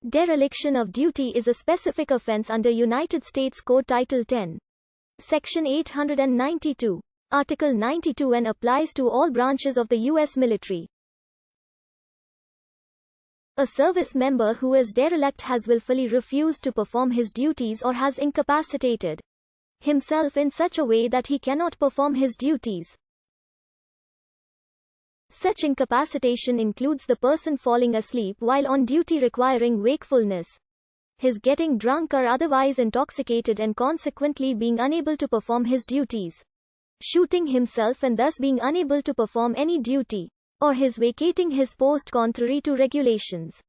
Dereliction of duty is a specific offense under United States Code Title 10. Section 892. Article 92 and applies to all branches of the U.S. military. A service member who is derelict has willfully refused to perform his duties or has incapacitated himself in such a way that he cannot perform his duties. Such incapacitation includes the person falling asleep while on duty requiring wakefulness, his getting drunk or otherwise intoxicated and consequently being unable to perform his duties, shooting himself and thus being unable to perform any duty, or his vacating his post contrary to regulations.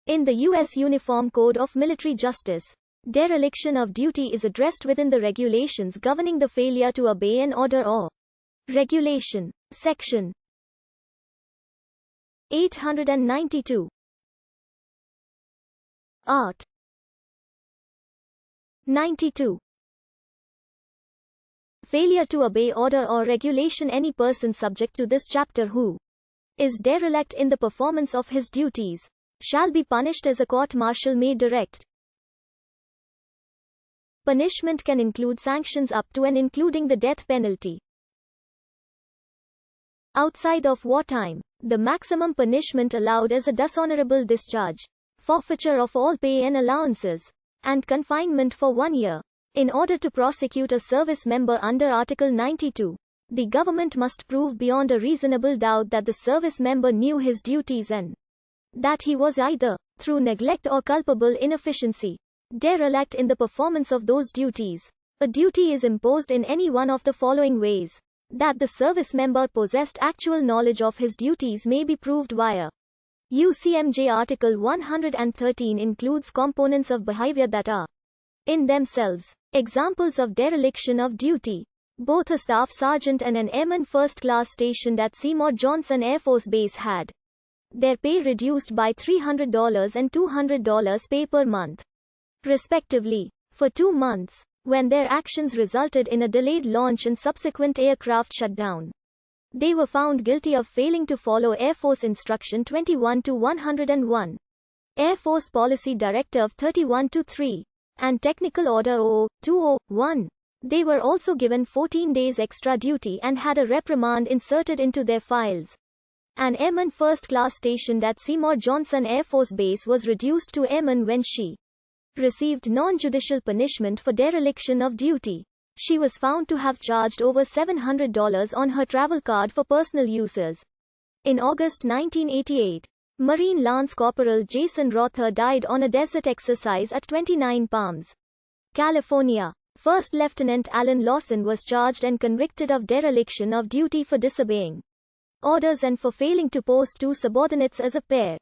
In the U.S. Uniform Code of Military Justice, dereliction of duty is addressed within the regulations governing the failure to obey an order or regulation. Section 892. Art. 92. Failure to obey order or regulation. Any person subject to this chapter who is derelict in the performance of his duties shall be punished as a court-martial may direct. Punishment can include sanctions up to and including the death penalty. Outside of wartime, the maximum punishment allowed is a dishonorable discharge, forfeiture of all pay and allowances, and confinement for 1 year. In order to prosecute a service member under Article 92, the government must prove beyond a reasonable doubt that the service member knew his duties and that he was either, through neglect or culpable inefficiency, derelict in the performance of those duties. A duty is imposed in any one of the following ways. That the service member possessed actual knowledge of his duties may be proved via UCMJ. Article 113 includes components of behavior that are, in themselves, examples of dereliction of duty. Both a staff sergeant and an airman first class stationed at Seymour Johnson Air Force Base had their pay reduced by $300 and $200 pay per month, respectively, for 2 months, when their actions resulted in a delayed launch and subsequent aircraft shutdown. They were found guilty of failing to follow Air Force Instruction 21-101, Air Force Policy Directive 31-3, and Technical Order 00-201. They were also given 14 days extra duty and had a reprimand inserted into their files. An airman first class stationed at Seymour Johnson Air Force Base was reduced to airman when she received non-judicial punishment for dereliction of duty. She was found to have charged over $700 on her travel card for personal uses. In August 1988, Marine Lance Corporal Jason Rother died on a desert exercise at 29 Palms, California. First Lieutenant Alan Lawson was charged and convicted of dereliction of duty for disobeying orders and for failing to post 2 subordinates as a pair.